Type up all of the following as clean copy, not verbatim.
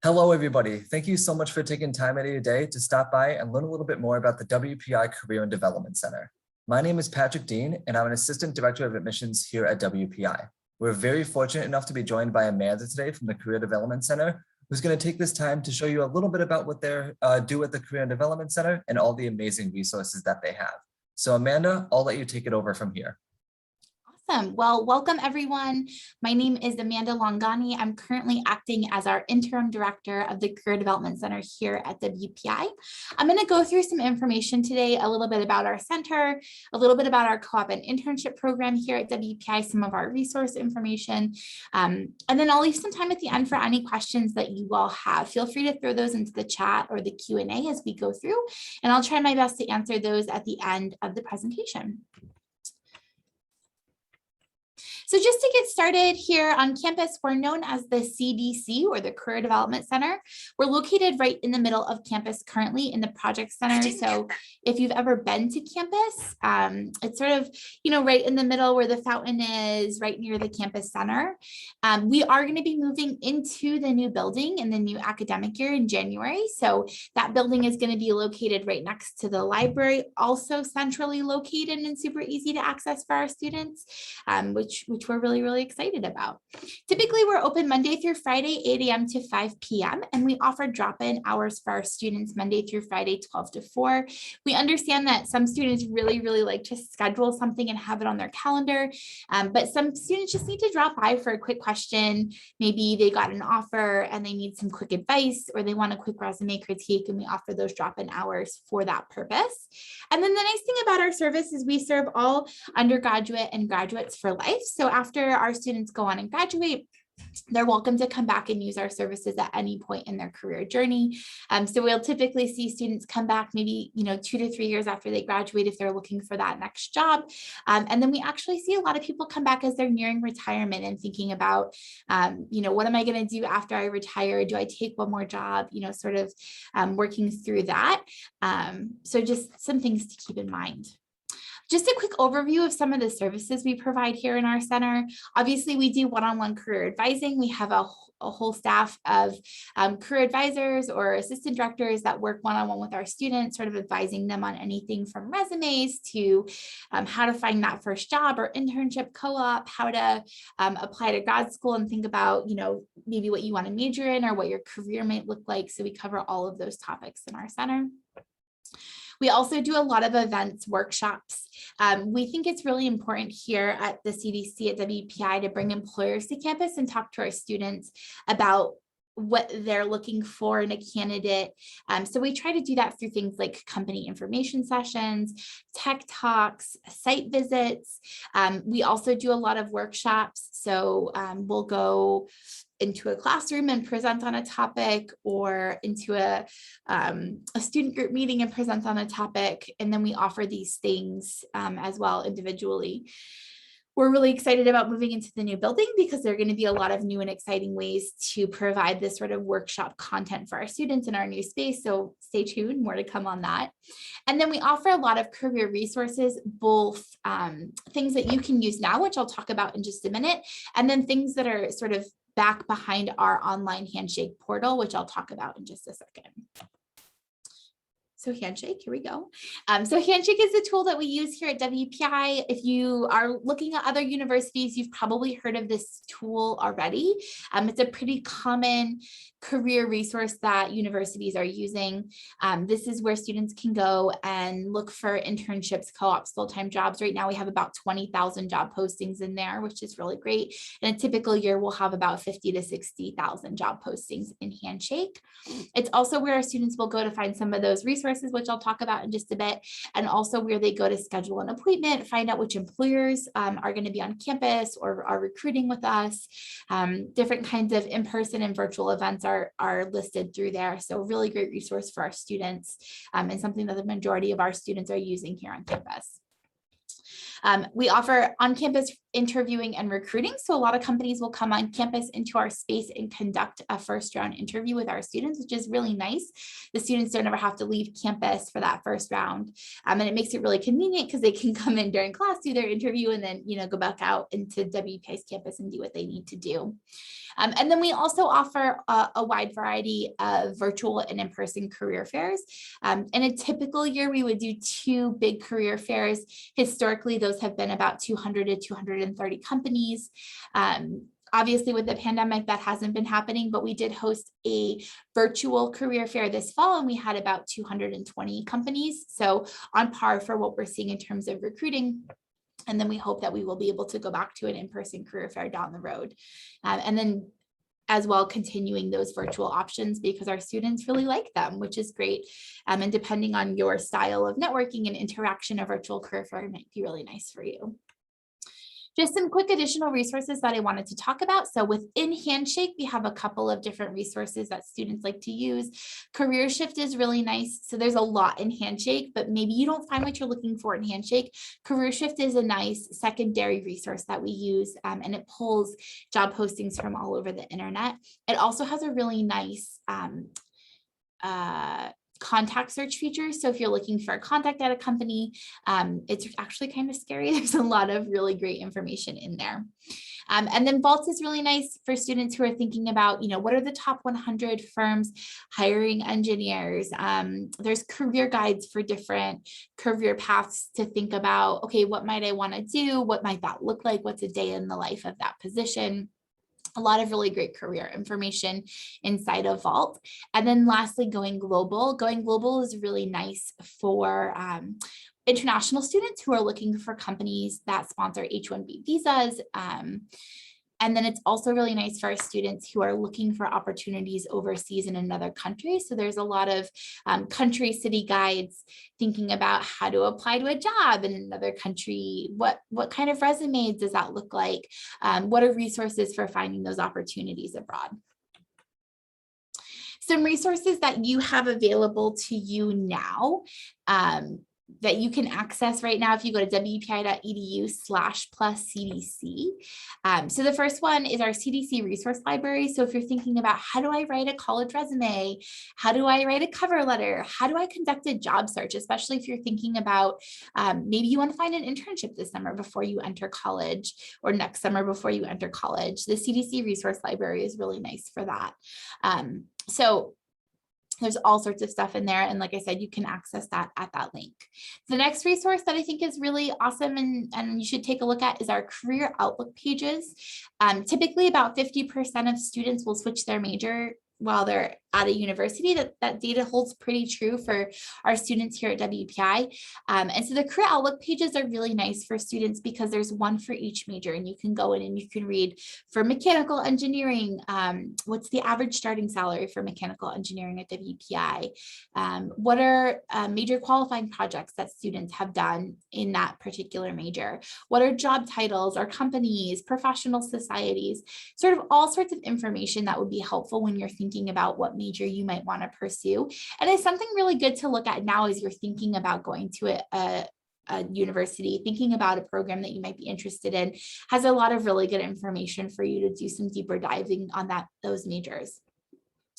Hello, everybody. Thank you so much for taking time out of your day to stop by and learn a little bit more about the WPI Career and Development Center. My name is Patrick Dean, and I'm an Assistant Director of Admissions here at WPI. We're very fortunate enough to be joined by Amanda today from the Career Development Center, who's going to take this time to show you a little bit about what they do at the Career and Development Center and all the amazing resources that they have. So Amanda, I'll let you take it over from here. Awesome. Well, welcome everyone. My name is Amanda Longani. I'm currently acting as our interim director of the Career Development Center here at WPI. I'm going to go through some information today, a little bit about our center, a little bit about our co-op and internship program here at WPI, some of our resource information, and then I'll leave some time at the end for any questions that you all have. Feel free to throw those into the chat or the Q&A as we go through, and I'll try my best to answer those at the end of the presentation. So just to get started here on campus, we're known as the CDC, or the Career Development Center. We're located right in the middle of campus currently in the Project Center. So if you've ever been to campus, it's sort of, right in the middle where the fountain is, right near the campus center. We are going to be moving into the new building in the new academic year in January. So that building is going to be located right next to the library, also centrally located and super easy to access for our students, which we're really, really excited about. Typically, we're open Monday through Friday, 8 a.m. to 5 p.m. And we offer drop-in hours for our students Monday through Friday, 12 to 4. We understand that some students really, really like to schedule something and have it on their calendar. But some students just need to drop by for a quick question. Maybe they got an offer and they need some quick advice, or they want a quick resume critique, and we offer those drop-in hours for that purpose. And then the nice thing about our service is we serve all undergraduate and graduates for life. So after our students go on and graduate, they're welcome to come back and use our services at any point in their career journey. So we'll typically see students come back maybe 2 to 3 years after they graduate if they're looking for that next job. And then we actually see a lot of people come back as they're nearing retirement and thinking about, what am I going to do after I retire? Do I take one more job? Sort of working through that. So just some things to keep in mind. Just a quick overview of some of the services we provide here in our center. Obviously, we do one-on-one career advising. We have a whole staff of career advisors or assistant directors that work one-on-one with our students, sort of advising them on anything from resumes to how to find that first job or internship, co-op, how to apply to grad school and think about, maybe what you want to major in or what your career might look like. So we cover all of those topics in our center. We also do a lot of events, workshops. We think it's really important here at the CDC at WPI to bring employers to campus and talk to our students about what they're looking for in a candidate. So we try to do that through things like company information sessions, tech talks, site visits. We also do a lot of workshops. So we'll go into a classroom and present on a topic, or into a student group meeting and present on a topic. And then we offer these things as well individually. We're really excited about moving into the new building because there are going to be a lot of new and exciting ways to provide this sort of workshop content for our students in our new space. So stay tuned, more to come on that. And then we offer a lot of career resources, both things that you can use now, which I'll talk about in just a minute, and then things that are sort of back behind our online Handshake portal, which I'll talk about in just a second. So Handshake, here we go. So Handshake is a tool that we use here at WPI. If you are looking at other universities, you've probably heard of this tool already. It's a pretty common career resource that universities are using. This is where students can go and look for internships, co-ops, full-time jobs. Right now we have about 20,000 job postings in there, which is really great. In a typical year, we'll have about 50 to 60,000 job postings in Handshake. It's also where our students will go to find some of those resources, which I'll talk about in just a bit, and also where they go to schedule an appointment, find out which employers are going to be on campus or are recruiting with us. Different kinds of in-person and virtual events are listed through there. So really great resource for our students, and something that the majority of our students are using here on campus. We offer on-campus interviewing and recruiting. So a lot of companies will come on campus into our space and conduct a first round interview with our students, which is really nice. The students don't ever have to leave campus for that first round. And it makes it really convenient because they can come in during class, do their interview, and then, go back out into WPI's campus and do what they need to do. And then we also offer a wide variety of virtual and in-person career fairs. In a typical year, we would do 2 big career fairs. Historically, those have been about 200 to 230 companies. Obviously, with the pandemic, that hasn't been happening, but we did host a virtual career fair this fall, and we had about 220 companies. So on par for what we're seeing in terms of recruiting. And then we hope that we will be able to go back to an in-person career fair down the road. And then as well, continuing those virtual options because our students really like them, which is great. And depending on your style of networking and interaction, a virtual career fair might be really nice for you. Just some quick additional resources that I wanted to talk about. So within Handshake, we have a couple of different resources that students like to use. Career Shift is really nice. So there's a lot in Handshake, but maybe you don't find what you're looking for in Handshake. Career Shift is a nice secondary resource that we use, and it pulls job postings from all over the internet. It also has a really nice contact search feature. So if you're looking for a contact at a company, it's actually kind of scary. There's a lot of really great information in there. And then Vault is really nice for students who are thinking about, what are the top 100 firms hiring engineers? There's career guides for different career paths to think about. Okay, what might I want to do? What might that look like? What's a day in the life of that position? A lot of really great career information inside of Vault. And then lastly, Going Global. Going Global is really nice for international students who are looking for companies that sponsor H-1B visas. And then it's also really nice for our students who are looking for opportunities overseas in another country. So there's a lot of country city guides thinking about how to apply to a job in another country. What kind of resumes does that look like? What are resources for finding those opportunities abroad? Some resources that you have available to you now that you can access right now if you go to wpi.edu/+CDC. So the first one is our CDC resource library. So if you're thinking about how do I write a college resume, how do I write a cover letter, how do I conduct a job search, especially if you're thinking about maybe you want to find an internship this summer before you enter college or next summer before you enter college, the CDC resource library is really nice for that. So there's all sorts of stuff in there. And like I said, you can access that at that link. The next resource that I think is really awesome and you should take a look at is our career outlook pages. Typically about 50% of students will switch their major while they're at a university. That data holds pretty true for our students here at WPI. And so the career outlook pages are really nice for students because there's one for each major, and you can go in and you can read for mechanical engineering, what's the average starting salary for mechanical engineering at WPI? What are major qualifying projects that students have done in that particular major? What are job titles, or companies, professional societies, sort of all sorts of information that would be helpful when you're thinking about what major you might want to pursue. And it's something really good to look at now as you're thinking about going to a university, thinking about a program that you might be interested in, has a lot of really good information for you to do some deeper diving on those majors.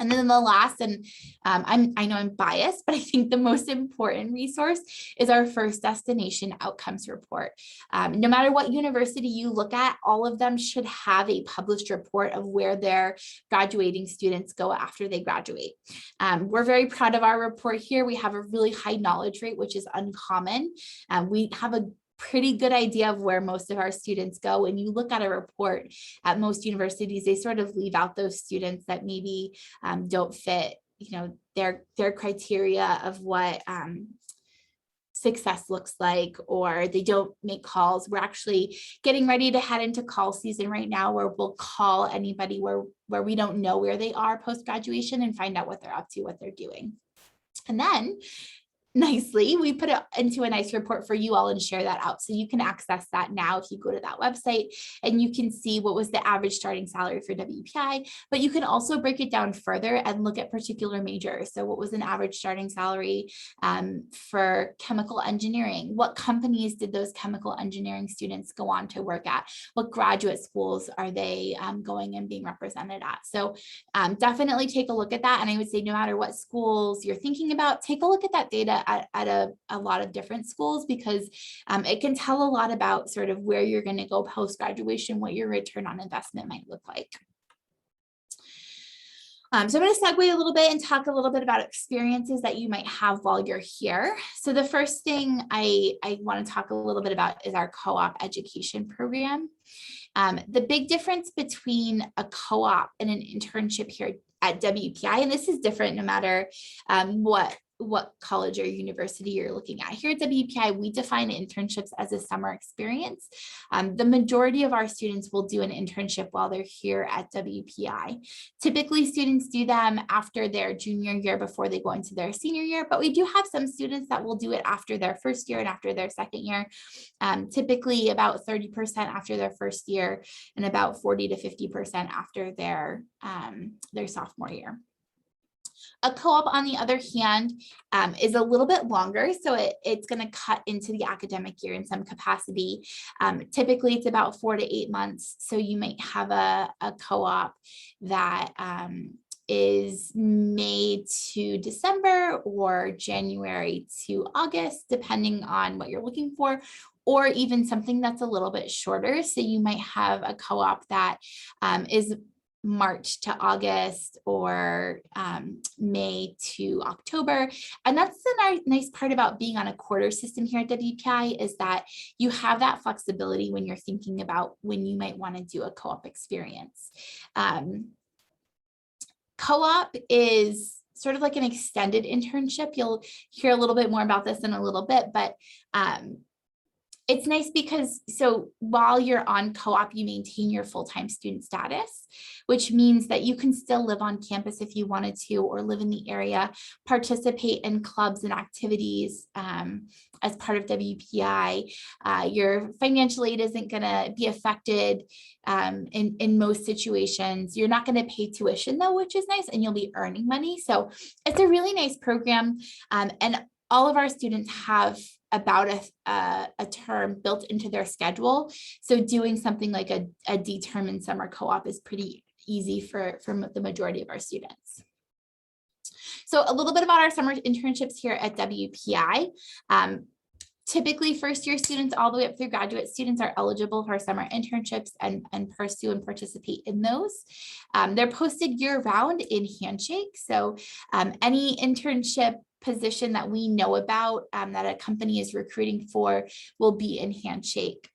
And then the last, and I know I'm biased, but I think the most important resource is our first destination outcomes report. No matter what university you look at, all of them should have a published report of where their graduating students go after they graduate. We're very proud of our report here. We have a really high knowledge rate, which is uncommon. We have a pretty good idea of where most of our students go. When you look at a report at most universities, they sort of leave out those students that maybe don't fit, their criteria of what success looks like, or they don't make calls. We're actually getting ready to head into call season right now, where we'll call anybody where we don't know where they are post-graduation and find out what they're up to, what they're doing. And then nicely. We put it into a nice report for you all and share that out. So you can access that now if you go to that website, and you can see what was the average starting salary for WPI, but you can also break it down further and look at particular majors. So what was an average starting salary for chemical engineering? What companies did those chemical engineering students go on to work at? What graduate schools are they going and being represented at? So definitely take a look at that. And I would say no matter what schools you're thinking about, take a look at that data at a lot of different schools, because it can tell a lot about sort of where you're going to go post-graduation, what your return on investment might look like. So I'm going to segue a little bit and talk a little bit about experiences that you might have while you're here. So the first thing I want to talk a little bit about is our co-op education program. The big difference between a co-op and an internship here at WPI, and this is different no matter what college or university you're looking at. Here at WPI, we define internships as a summer experience. The majority of our students will do an internship while they're here at WPI. Typically, students do them after their junior year before they go into their senior year, but we do have some students that will do it after their first year and after their second year. Typically about 30% after their first year and about 40 to 50% after their sophomore year. A co-op, on the other hand, is a little bit longer, so it's going to cut into the academic year in some capacity. Typically, it's about 4 to 8 months, so you might have a co-op that is May to December or January to August, depending on what you're looking for, or even something that's a little bit shorter. So you might have a co-op that is March to August or May to October. And that's the nice part about being on a quarter system here at WPI, is that you have that flexibility when you're thinking about when you might want to do a co-op experience. Co-op is sort of like an extended internship. You'll hear a little bit more about this in a little bit, but it's nice because so while you're on co-op, you maintain your full-time student status, which means that you can still live on campus if you wanted to, or live in the area, participate in clubs and activities as part of WPI. Your financial aid isn't going to be affected in most situations. You're not going to pay tuition though, which is nice, and you'll be earning money. So it's a really nice program, and all of our students have about a term built into their schedule. So doing something like a determined summer co-op is pretty easy for the majority of our students. So a little bit about our summer internships here at WPI. Typically, first-year students all the way up through graduate students are eligible for summer internships and pursue and participate in those. They're posted year-round in Handshake. So any internship position that we know about that a company is recruiting for will be in Handshake.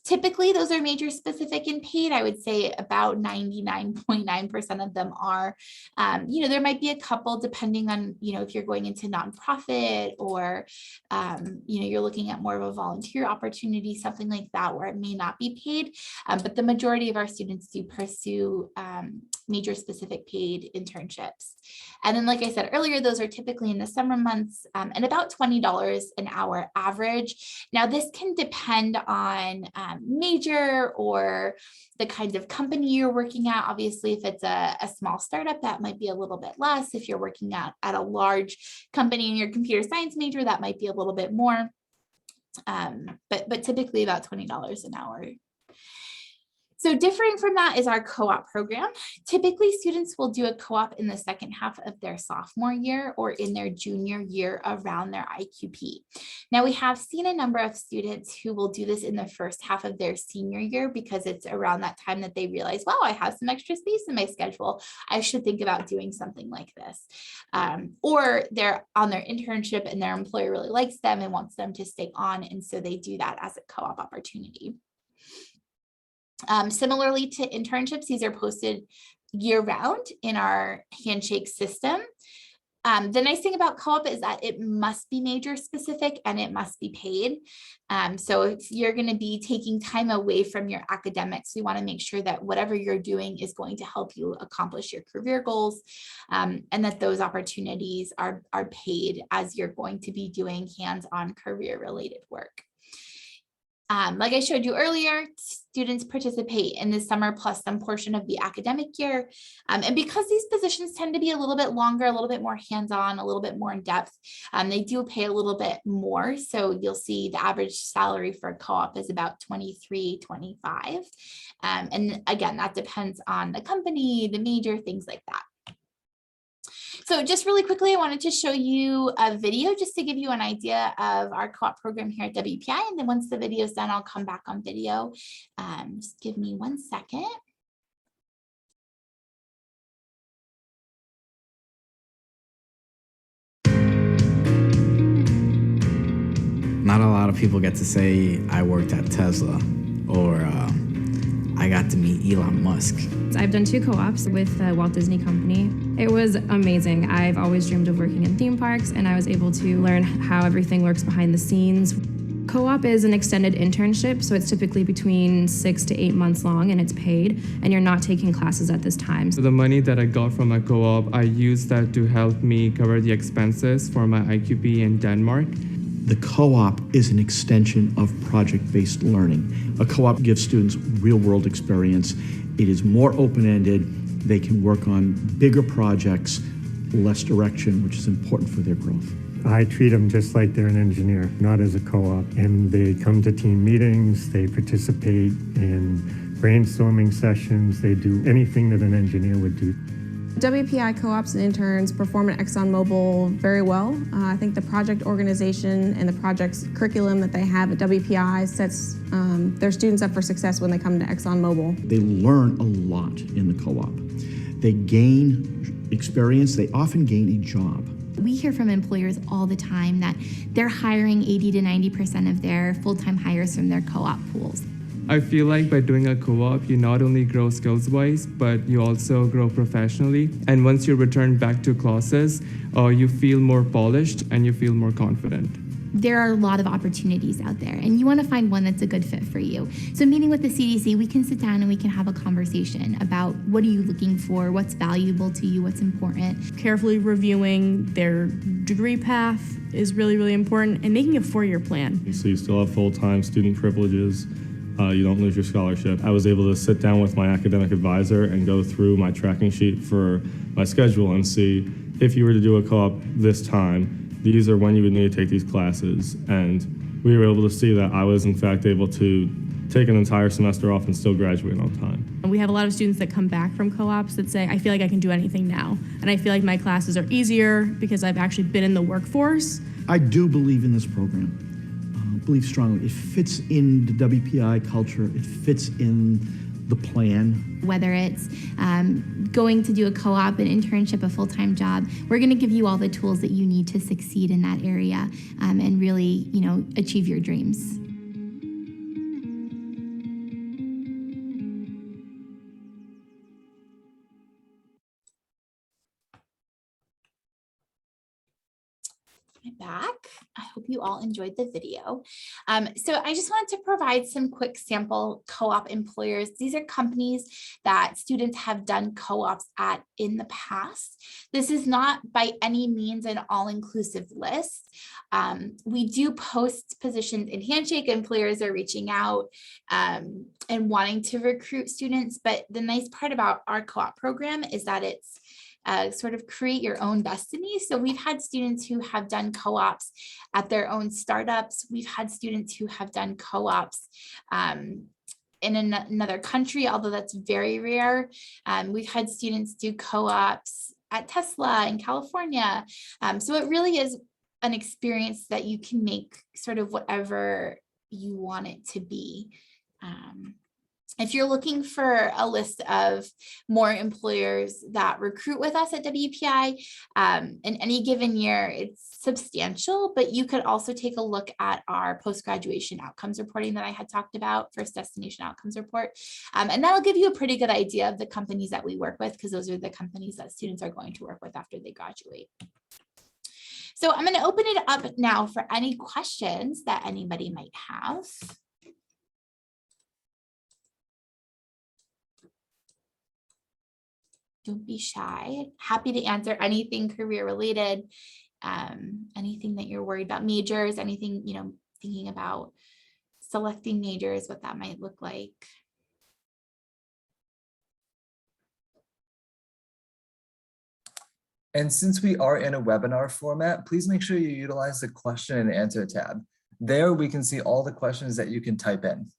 Typically, those are major specific and paid. I would say about 99.9% of them are. There might be a couple depending on, if you're going into nonprofit or, you're looking at more of a volunteer opportunity, something like that, where it may not be paid. But the majority of our students do pursue major specific paid internships. And then, like I said earlier, those are typically in the summer months and about $20 an hour average. Now, this can depend on major or the kinds of company you're working at. Obviously, if it's a small startup, that might be a little bit less. If you're working at a large company and you're a computer science major, that might be a little bit more. But typically about $20 an hour. So differing from that is our co-op program. Typically, students will do a co-op in the second half of their sophomore year or in their junior year around their IQP. Now, we have seen a number of students who will do this in the first half of their senior year because it's around that time that they realize, wow, I have some extra space in my schedule. I should think about doing something like this. Or they're on their internship and their employer really likes them and wants them to stay on, and so they do that as a co-op opportunity. Similarly to internships, these are posted year-round in our Handshake system. The nice thing about co-op is that it must be major specific and it must be paid. So if you're going to be taking time away from your academics, we want to make sure that whatever you're doing is going to help you accomplish your career goals, and that those opportunities are paid as you're going to be doing hands-on career-related work. Like I showed you earlier, students participate in the summer plus some portion of the academic year. And because these positions tend to be a little bit longer, a little bit more hands-on, a little bit more in depth, they do pay a little bit more. So you'll see the average salary for a co-op is about $23, $25. And again, that depends on the company, the major, things like that. So just really quickly, I wanted to show you a video just to give you an idea of our co-op program here at WPI. And then once the video is done, I'll come back on video. Just give me 1 second. Not a lot of people get to say I worked at Tesla or I got to meet Elon Musk. I've done 2 co-ops with Walt Disney Company. It was amazing. I've always dreamed of working in theme parks, and I was able to learn how everything works behind the scenes. Co-op is an extended internship, so it's typically between 6 to 8 months long, and it's paid, and you're not taking classes at this time. So the money that I got from my co-op, I used that to help me cover the expenses for my IQP in Denmark. The co-op is an extension of project-based learning. A co-op gives students real-world experience. It is more open-ended. They can work on bigger projects, less direction, which is important for their growth. I treat them just like they're an engineer, not as a co-op. And they come to team meetings, they participate in brainstorming sessions, they do anything that an engineer would do. WPI co-ops and interns perform at ExxonMobil very well. I think the project organization and the project's curriculum that they have at WPI sets their students up for success when they come to ExxonMobil. They learn a lot in the co-op. They gain experience, they often gain a job. We hear from employers all the time that they're hiring 80 to 90% of their full-time hires from their co-op pools. I feel like by doing a co-op, you not only grow skills-wise, but you also grow professionally. And once you return back to classes, you feel more polished and you feel more confident. There are a lot of opportunities out there, and you want to find one that's a good fit for you. So meeting with the CDC, we can sit down and we can have a conversation about what are you looking for, what's valuable to you, what's important. Carefully reviewing their degree path is really, really important, and making a 4-year plan. So you still have full-time student privileges. You don't lose your scholarship. I was able to sit down with my academic advisor and go through my tracking sheet for my schedule and see if you were to do a co-op this time, these are when you would need to take these classes. And we were able to see that I was in fact able to take an entire semester off and still graduate on time. And we have a lot of students that come back from co-ops that say, I feel like I can do anything now. And I feel like my classes are easier because I've actually been in the workforce. I do believe in this program. Believe strongly. It fits in the WPI culture. It fits in the plan. Whether it's going to do a co-op, an internship, a full-time job, we're going to give you all the tools that you need to succeed in that area and really, achieve your dreams. Back. I hope you all enjoyed the video. So I just wanted to provide some quick sample co-op employers. These are companies that students have done co-ops at in the past. This is not by any means an all-inclusive list. We do post positions in Handshake. Employers are reaching out and wanting to recruit students, but the nice part about our co-op program is that it's sort of create your own destiny. So we've had students who have done co-ops at their own startups. We've had students who have done co-ops in another country, although that's very rare. We've had students do co-ops at Tesla in California. So it really is an experience that you can make sort of whatever you want it to be. If you're looking for a list of more employers that recruit with us at WPI, in any given year, it's substantial, but you could also take a look at our post-graduation outcomes reporting that I had talked about, first destination outcomes report. And that'll give you a pretty good idea of the companies that we work with, because those are the companies that students are going to work with after they graduate. So I'm going to open it up now for any questions that anybody might have. Don't be shy. Happy to answer anything career related, anything that you're worried about, majors, anything, thinking about selecting majors, what that might look like. And since we are in a webinar format, please make sure you utilize the question and answer tab. There we can see all the questions that you can type in.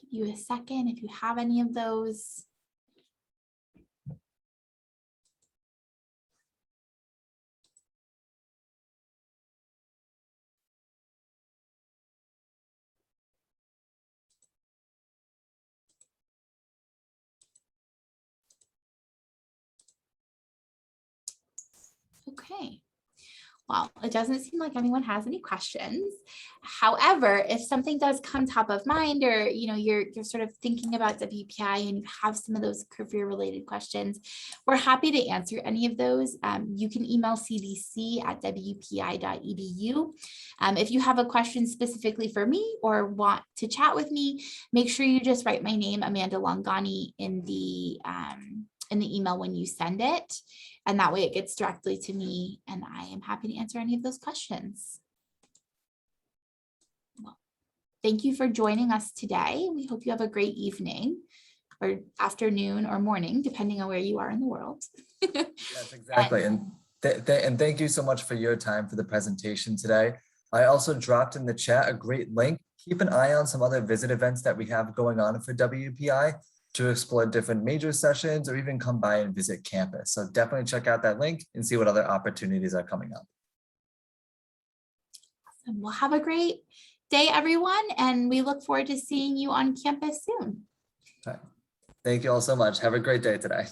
Give you a second if you have any of those. Okay. Well, it doesn't seem like anyone has any questions. However, if something does come top of mind, or you're sort of thinking about WPI and you have some of those career related questions, we're happy to answer any of those. You can email cdc@wpi.edu. If you have a question specifically for me or want to chat with me, make sure you just write my name, Amanda Longani, in the email when you send it. And that way it gets directly to me, and I am happy to answer any of those questions. Well, thank you for joining us today. We hope you have a great evening or afternoon or morning, depending on where you are in the world. Yes, exactly. And thank you so much for your time for the presentation today. I also dropped in the chat a great link. Keep an eye on some other visit events that we have going on for WPI to explore different major sessions or even come by and visit campus. So definitely check out that link and see what other opportunities are coming up. Awesome. Well, have a great day, everyone, and we look forward to seeing you on campus soon. All right. Thank you all so much. Have a great day today.